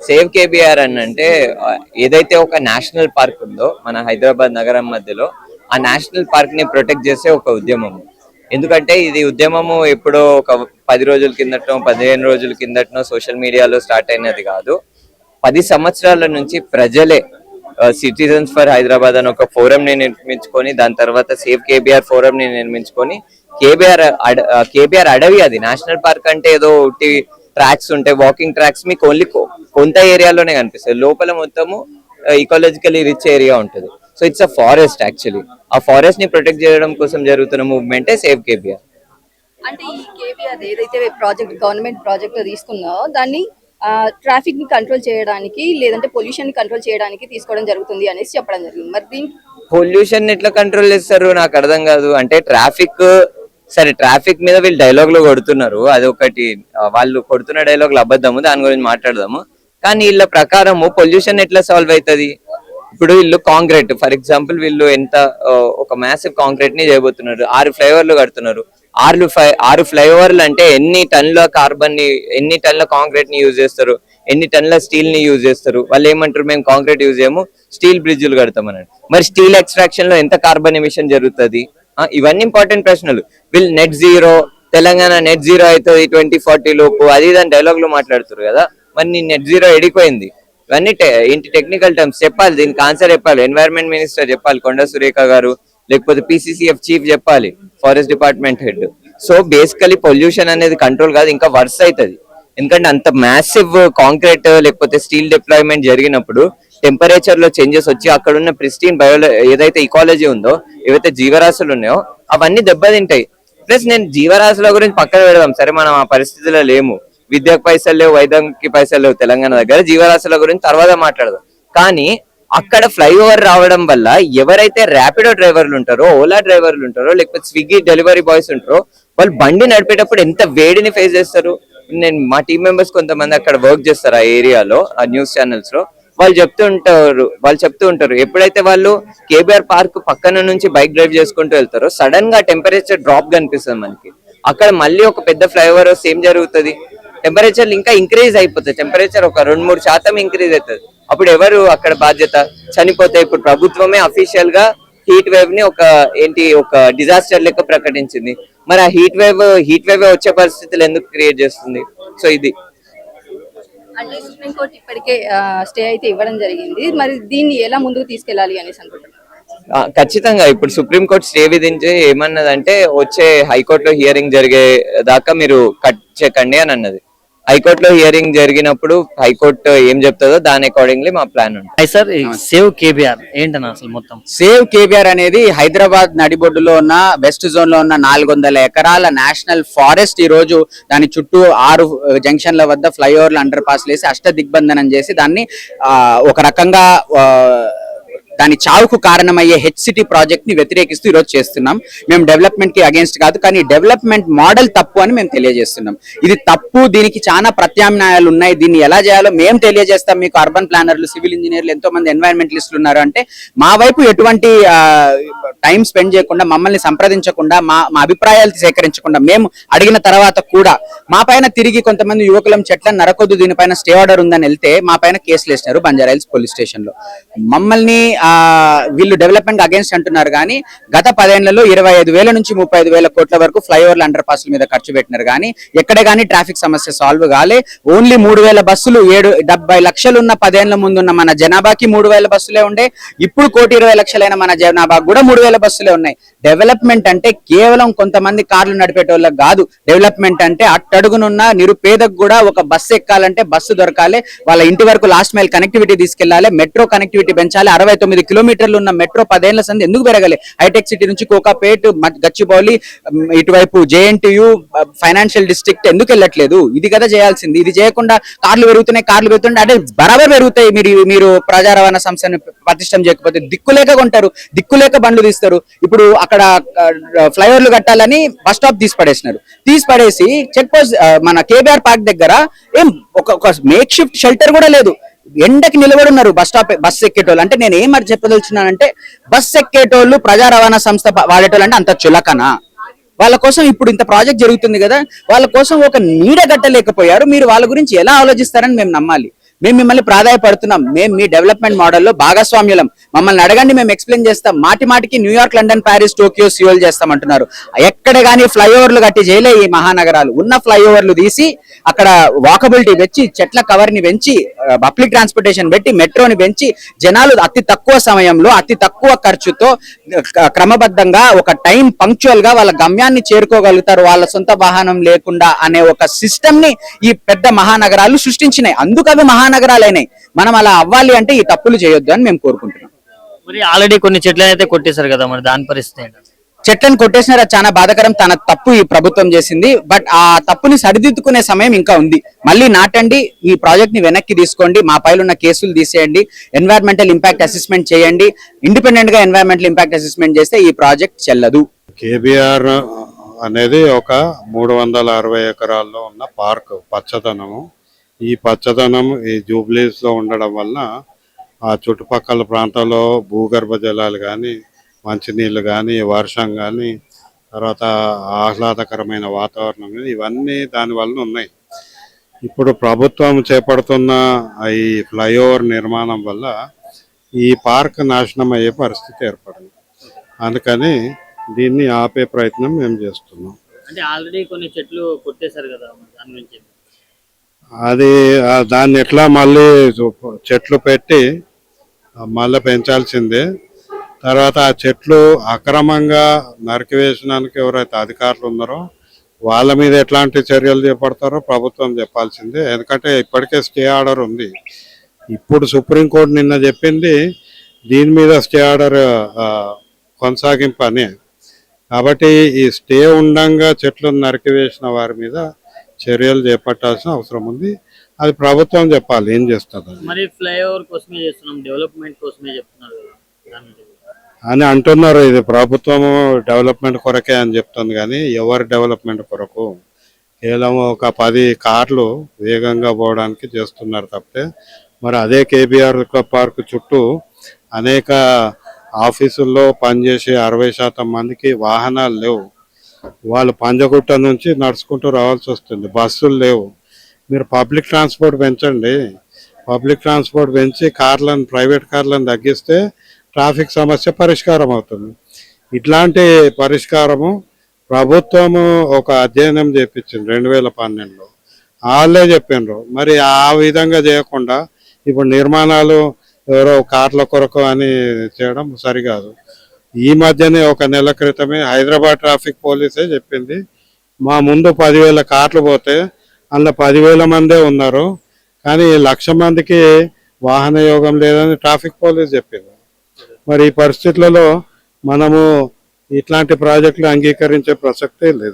Save KBR అని అంటే ఏదైతే ఒక నేషనల్ పార్క్ ఉందో మన హైదరాబాద్ నగరం మధ్యలో, ఆ నేషనల్ పార్క్ ని ప్రొటెక్ట్ చేసే ఒక ఉద్యమం. ఎందుకంటే ఇది ఉద్యమము ఎప్పుడో ఒక 10 రోజుల కిందటనో 15 రోజుల కిందటనో సోషల్ మీడియాలో స్టార్ట్ అయినది కాదు. 10 సంవత్సరాల నుంచి ప్రజలే సిటిజన్స్ ఫర్ హైదరాబాద్ అని ఒక ఫోరం ని నిర్మించుకొని, దాని తర్వాత సేవ్ కేబీఆర్ ఫోరం ని నిర్మించుకొని, కేబీఆర్ అడవి, అది నేషనల్ పార్క్ అంటే ఏదో ట్రాక్స్ ఉంటాయి, వాకింగ్ ట్రాక్స్ మీకు ఓన్లీ కొంత ఏరియాలోనే కనిపిస్తాయి, లోపల మొత్తము ఈకాలజికలీ రిచ్ ఏరియా ఉంటుంది. So it's a forest actually. ఆ ఫారెస్ట్ ని ప్రొటెక్ట్ చేయడం కోసం జరుగుతున్న మూవ్మెంటే సేవ్ కేబీఆర్. అంటే ఈ కేబీఆర్ ఏదైతే ప్రాజెక్ట్ గవర్నమెంట్ ప్రాజెక్ట్ తీసుకుందో దాన్ని ట్రాఫిక్ ని కంట్రోల్ చేయడానికి లేదంటే పొల్యూషన్ ని కంట్రోల్ చేయడానికి తీసుకోవడం జరుగుతుంది అనేసి చెప్పడం జరిగింది. మరి దీని పొల్యూషన్ ఎట్లా కంట్రోల్ చేస్తారు నాకు అర్థం కాదు. అంటే ట్రాఫిక్, సరే ట్రాఫిక్ మీద వీళ్ళు డైలాగ్ లో కొడుతున్నారు, అది ఒకటి, వాళ్ళు కొడుతున్న డైలాగులు అబద్ధము, దాని గురించి మాట్లాడదాము. కానీ వీళ్ళ ప్రకారము పొల్యూషన్ ఎట్లా సాల్వ్ అవుతుంది? ఇప్పుడు వీళ్ళు కాంక్రీట్, ఫర్ ఎగ్జాంపుల్ వీళ్ళు ఎంత ఒక మ్యాసివ్ కాంక్రీట్ ని చేయబోతున్నారు, 6 ఫ్లైఓవర్లు కడుతున్నారు. 6 ఫ్లైఓవర్లు అంటే ఎన్ని టన్నుల కార్బన్ ని, ఎన్ని టన్నుల కాంక్రీట్ ని యూజ్ చేస్తారు, ఎన్ని టన్నుల స్టీల్ ని యూజ్ చేస్తారు. వాళ్ళు ఏమంటారు, మేము కాంక్రీట్ యూజ్ చేయము, స్టీల్ బ్రిడ్జ్లు కడతామన్నాడు. మరి స్టీల్ ఎక్స్ట్రాక్షన్ లో ఎంత కార్బన్ ఎమిషన్ జరుగుతుంది? ఇవన్నీ ఇంపార్టెంట్ ప్రశ్నలు. వీళ్ళు net zero, Telangana net zero అవుతుంది 2040 లోపు, అది దాని డైలాగ్ లో మాట్లాడుతారు కదా. మరి నెట్ జీరో ఎడిపోయింది. ఇవన్నీ ఏంటి టెక్నికల్ టర్మ్స్ చెప్పాలి, దీనికి ఆన్సర్ చెప్పాలి. ఎన్వైరన్మెంట్ మినిస్టర్ చెప్పాలి, కొండ సురేఖ గారు, లేకపోతే PCCF చీఫ్ చెప్పాలి, forest department head. So basically pollution అనేది కంట్రోల్ కాదు, ఇంకా వర్స్ అవుతుంది. ఎందుకంటే అంత మ్యాసివ్ కాంక్రీట్ లేకపోతే స్టీల్ డిప్లాయ్మెంట్ జరిగినప్పుడు టెంపరేచర్ లో చేంజెస్ వచ్చి అక్కడ ఉన్న ప్రిస్టీన్ ఏదైతే ఇకాలజీ ఉందో, ఏవైతే జీవరాశులు ఉన్నాయో అవన్నీ దెబ్బతింటాయి. ప్లస్ నేను జీవరాశుల గురించి పక్కన పెడదాం, సరే మనం ఆ పరిస్థితిలో లేము, విద్యకు పైసలు లేవు, వైద్యానికి పైసలు లేవు తెలంగాణ దగ్గర, జీవరాశుల గురించి తర్వాత మాట్లాడదాం. కానీ అక్కడ ఫ్లైఓవర్ రావడం వల్ల ఎవరైతే ర్యాపిడో డ్రైవర్లు ఉంటారో, ఓలా డ్రైవర్లు ఉంటారో, లేకపోతే స్విగ్గీ డెలివరీ బాయ్స్ ఉంటారో, వాళ్ళు బండి నడిపేటప్పుడు ఎంత వేడిని ఫేస్ చేస్తారు. నేను మా టీం మెంబర్స్ కొంతమంది అక్కడ వర్క్ చేస్తారు ఆ ఏరియాలో, ఆ న్యూస్ ఛానల్స్ లో, వాళ్ళు చెప్తూ ఉంటారు ఎప్పుడైతే వాళ్ళు కేబీఆర్ పార్క్ పక్కన నుంచి బైక్ డ్రైవ్ చేసుకుంటూ వెళ్తారో సడన్ గా టెంపరేచర్ డ్రాప్ కనిపిస్తుంది మనకి. అక్కడ మళ్ళీ ఒక పెద్ద ఫ్లైఓవర్ సేమ్ జరుగుతుంది, టెంపరేచర్ ఇంకా ఇంక్రీజ్ అయిపోతుంది, టెంపరేచర్ ఒక 2-3% ఇంక్రీజ్ అవుతుంది. అప్పుడు ఎవరు అక్కడ బాధ్యత? చనిపోతే. ఇప్పుడు ప్రభుత్వమే అఫీషియల్ గా హీట్ వేవ్ ని ఒక డిజాస్టర్ లెక్క ప్రకటించింది. మరి ఆ హీట్ వేవ్ వచ్చే పరిస్థితులు ఎందుకు క్రియేట్ చేస్తుంది? సో ఇది అంటే సుప్రీంకోర్టు ఇప్పటికే స్టే అయితే ఇవ్వడం జరిగింది, మరి దీన్ని ఎలా ముందుకు తీసుకెళ్లాలి అనేసి అనుకుంటున్నారు? ఖచ్చితంగా ఇప్పుడు సుప్రీంకోర్టు స్టే విధించి ఏమన్నదంటే వచ్చే హైకోర్టులో హియరింగ్ జరిగే దాకా మీరు కట్ చేయకండి అని అన్నది. హైకోర్టులో హియరింగ్ జరిగినప్పుడు హైకోర్టు ఏం చెప్తుందో దాని అకార్డింగ్లీ మా ప్లాన్ ఉంటుంది. సార్ సేవ్ కేబీఆర్ ఏంటన్నా అసలు మొత్తం? సేవ్ కేబీఆర్ అనేది హైదరాబాద్ నడిబొడ్డులో ఉన్న వెస్ట్ జోన్ లో ఉన్న 400 ఎకరాల నేషనల్ ఫారెస్ట్. ఈ రోజు దాని చుట్టూ 6 జంక్షన్ల వద్ద ఫ్లైఓవర్లు అండర్ పాస్ వేసి అష్ట దిగ్బంధనం చేసి దాన్ని ఒక రకంగా దాని చావుకు కారణమయ్యే HCT ప్రాజెక్ట్ ని వ్యతిరేకిస్తూ ఈరోజు చేస్తున్నాం. మేము డెవలప్మెంట్ కి అగేన్స్ట్ కాదు, కానీ డెవలప్మెంట్ మోడల్ తప్పు అని మేము తెలియజేస్తున్నాం. ఇది తప్పు, దీనికి చాలా ప్రత్యామ్నాయాలు ఉన్నాయి, దీన్ని ఎలా చేయాలో మేము తెలియజేస్తాం. మీకు అర్బన్ ప్లానర్లు, సివిల్ ఇంజనీర్లు, ఎంతో మంది ఎన్వైరన్మెంటలిస్టులు ఉన్నారు. అంటే మా వైపు ఎటువంటి టైం స్పెండ్ చేయకుండా, మమ్మల్ని సంప్రదించకుండా, మా అభిప్రాయాలు సేకరించకుండా, మేము అడిగిన తర్వాత కూడా మా పైన తిరిగి కొంతమంది యువకులం చెట్లను నరకొద్దు, దీనిపైన స్టే ఆర్డర్ ఉందని వెళ్తే మా పైన కేసులు వేసినారు బంజారాహిల్స్ పోలీస్ స్టేషన్ లో. మమ్మల్ని వీళ్ళు డెవలప్మెంట్ అగేన్స్ట్ అంటున్నారు, కానీ గత 10 ఏళ్లలో 25,000 నుంచి 35,000 కోట్ల వరకు ఫ్లైఓవర్ల అండర్ పాస్ల మీద ఖర్చు పెట్టినారు. కానీ ఎక్కడే కానీ ట్రాఫిక్ సమస్య సాల్వ్ కాలే. ఓన్లీ 3,000 బస్సులు 70 లక్షలు ఉన్న 10 ఏళ్ల ముందున్న మన జనాభాకి 3,000 బస్సులే ఉండే. ఇప్పుడు 1,20,00,000 మన జనాభాకు కూడా 3,000 బస్సులే ఉన్నాయి. డెవలప్మెంట్ అంటే కేవలం కొంతమంది కార్లు నడిపేటోళ్ళకి కాదు. డెవలప్మెంట్ అంటే అట్టడుగునున్న నిరుపేదకు కూడా ఒక బస్సు ఎక్కాలంటే బస్సు దొరకాలి, వాళ్ళ ఇంటి వరకు లాస్ట్ మైల్ కనెక్టివిటీ తీసుకెళ్లాలి, మెట్రో కనెక్టివిటీ పెంచాలి. 69 కిలోమీటర్లు ఉన్న మెట్రో 10 ఏళ్ల సంది ఎందుకు పెరగలే? హైటెక్ సిటీ నుంచి కోకాపేట్, గచ్చిబౌలి, ఇటువైపు JNTU ఫైనాన్షియల్ డిస్ట్రిక్ట్ ఎందుకు వెళ్ళట్లేదు? ఇది కదా చేయాల్సింది. ఇది చేయకుండా కార్లు పెరుగుతున్నాయి అంటే బరాబర్ పెరుగుతాయి. మీరు ప్రజా రవాణా సంస్థను ప్రతిష్టం చేయకపోతే దిక్కులేక కొంటారు, దిక్కులేక బండ్లు తీస్తారు. ఇప్పుడు అక్కడ ఫ్లైఓవర్లు కట్టాలని బస్ స్టాప్ తీసి చెక్ పోస్ట్ మన కేబీఆర్ పార్క్ దగ్గర ఏం ఒక మేక్ షిఫ్ట్ షెల్టర్ కూడా లేదు. ఎండకి నిలబడి ఉన్నారు బస్ ఎక్కేటోళ్ళు. అంటే నేను ఏమని చెప్పదలుచున్నానంటే, బస్ ఎక్కేటోళ్ళు ప్రజా రవాణా సంస్థ వాడేటోళ్ళు అంటే అంత చులకనా? వాళ్ళ కోసం ఇప్పుడు ఇంత ప్రాజెక్ట్ జరుగుతుంది కదా, వాళ్ళ కోసం ఒక నీడ కట్టలేకపోయారు. మీరు వాళ్ళ గురించి ఎలా ఆలోచిస్తారని మేము నమ్మాలి. మేము మిమ్మల్ని ప్రాధాయపడుతున్నాం, మేము మీ డెవలప్మెంట్ మోడల్లో భాగస్వామ్యులం, మమ్మల్ని అడగండి మేము ఎక్స్ప్లెయిన్ చేస్తాం. మాటి మాటికి New York, London, Paris, Tokyo, Seoul చేస్తామంటున్నారు. ఎక్కడ కానీ ఫ్లైఓవర్లు కట్టి చేయలే ఈ మహానగరాలు. ఉన్న ఫ్లైఓవర్లు తీసి అక్కడ వాకబిలిటీ పెంచి, చెట్ల కవర్ ని పెంచి, పబ్లిక్ ట్రాన్స్పోర్టేషన్ పెట్టి, మెట్రోని పెంచి, జనాలు అతి తక్కువ సమయంలో అతి తక్కువ ఖర్చుతో క్రమబద్ధంగా ఒక టైం పంక్చువల్ గా వాళ్ళ గమ్యాన్ని చేరుకోగలుగుతారు వాళ్ళ సొంత వాహనం లేకుండా అనే ఒక సిస్టమ్ ని ఈ పెద్ద మహానగరాలు సృష్టించినాయి. అందుకు అవి మహానగరాలైనాయి. మనం అలా అవ్వాలి అంటే ఈ తప్పులు చేయొద్దు అని మేము కోరుకుంటున్నాం. మరి ఆల్రెడీ కొన్ని చెట్లను అయితే కొట్టేశారు కదా, మరి దాని పరిస్థితి ఏంటి? చెట్లను కొట్టేసినారు, అది చాలా బాధాకరం. తన తప్పు ఈ ప్రభుత్వం చేసింది. బట్ ఆ తప్పుని సరిదిద్దుకునే సమయం ఇంకా ఉంది. మళ్ళీ నాటండి, ఈ ప్రాజెక్ట్ ని వెనక్కి తీసుకోండి, మా పైన ఉన్న కేసులు తీసేయండి, ఎన్వైరన్మెంటల్ ఇంపాక్ట్ అసెస్మెంట్ చేయండి. ఇండిపెండెంట్ గా ఎన్వైరన్మెంటల్ ఇంపాక్ట్ అసెస్మెంట్ చేస్తే ఈ ప్రాజెక్ట్ చెల్లదు. కేబిఆర్ అనేది ఒక 360 ఎకరాల్లో ఉన్న పార్క్, పచ్చదనము. ఈ పచ్చదనం ఈ జూబ్లీస్ లో ఉండడం వల్ల ఆ చుట్టుపక్కల ప్రాంతాల్లో భూగర్భ జలాలు కానీ, మంచినీళ్ళు కానీ, వర్షం కానీ, తర్వాత ఆహ్లాదకరమైన వాతావరణం కానీ, ఇవన్నీ దాని వలన ఉన్నాయి. ఇప్పుడు ప్రభుత్వం చేపడుతున్న ఈ ఫ్లైఓవర్ నిర్మాణం వల్ల ఈ పార్క్ నాశనం అయ్యే పరిస్థితి ఏర్పడింది. అందుకని దీన్ని ఆపే ప్రయత్నం మేము చేస్తున్నాం. అంటే ఆల్రెడీ కొన్ని చెట్లు కొట్టేశారు కదా, మరి దాని గురించి అది దాన్ని ఎట్లా మళ్ళీ చెట్లు పెట్టి మళ్ళీ పెంచాల్సిందే. తర్వాత ఆ చెట్లు అక్రమంగా నరికివేసడానికి ఎవరైతే అధికారులు ఉన్నారో వాళ్ళ మీద ఎట్లాంటి చర్యలు చేపడతారో ప్రభుత్వం చెప్పాల్సిందే. ఎందుకంటే ఇప్పటికే స్టే ఆర్డర్ ఉంది. ఇప్పుడు సుప్రీంకోర్టు నిన్న చెప్పింది దీని మీద స్టే ఆర్డర్ కొనసాగింపు అని. కాబట్టి ఈ స్టే ఉండంగా చెట్లను నరికివేసిన వారి మీద చర్యలు చేపట్టాల్సిన అవసరం ఉంది. అది ప్రభుత్వం చెప్పాలి ఏం చేస్తుంది మరి ఫ్లైఓవర్ కోసమే చేస్తున్నాం, డెవలప్మెంట్ కోసమే చెప్తున్నారు కదా, దాని గురించి అని అంటున్నారు. ఇది ప్రభుత్వము డెవలప్మెంట్ కొరకే అని చెప్తుంది, కానీ ఎవరి డెవలప్మెంట్ కొరకు? కేవలం ఒక 10 కార్లు వేగంగా పోవడానికి చేస్తున్నారు తప్పితే, మరి అదే కేబిఆర్ పార్క్ చుట్టూ అనేక ఆఫీసుల్లో పనిచేసే 60% మందికి వాహనాలు లేవు. వాళ్ళు పంజగుట్ట నుంచి నడుచుకుంటూ రావాల్సి వస్తుంది, బస్సులు లేవు. మీరు పబ్లిక్ ట్రాన్స్పోర్ట్ పెంచండి. పబ్లిక్ ట్రాన్స్పోర్ట్ పెంచి కార్లను, ప్రైవేట్ కార్లను తగ్గిస్తే ట్రాఫిక్ సమస్య పరిష్కారం అవుతుంది. ఇట్లాంటి పరిష్కారము ప్రభుత్వము ఒక అధ్యయనం చేపించింది 2012లో, వాళ్ళే చెప్పిండ్రు. మరి ఆ విధంగా చేయకుండా ఇప్పుడు నిర్మాణాలు ఎవరో కార్ల కొరకు అని చేయడం సరికాదు. ఈ మధ్యనే ఒక నెల క్రితమే హైదరాబాద్ ట్రాఫిక్ పోలీసే చెప్పింది, మా ముందు 10,000 కార్లు పోతే అందులో 10,000 మందే ఉన్నారు, కానీ 1,00,000 మందికి వాహన యోగం లేదని ట్రాఫిక్ పోలీస్ చెప్పింది. మరి ఈ పరిస్థితులలో మనము ఇట్లాంటి ప్రాజెక్టులు అంగీకరించే ప్రసక్తే లేదు.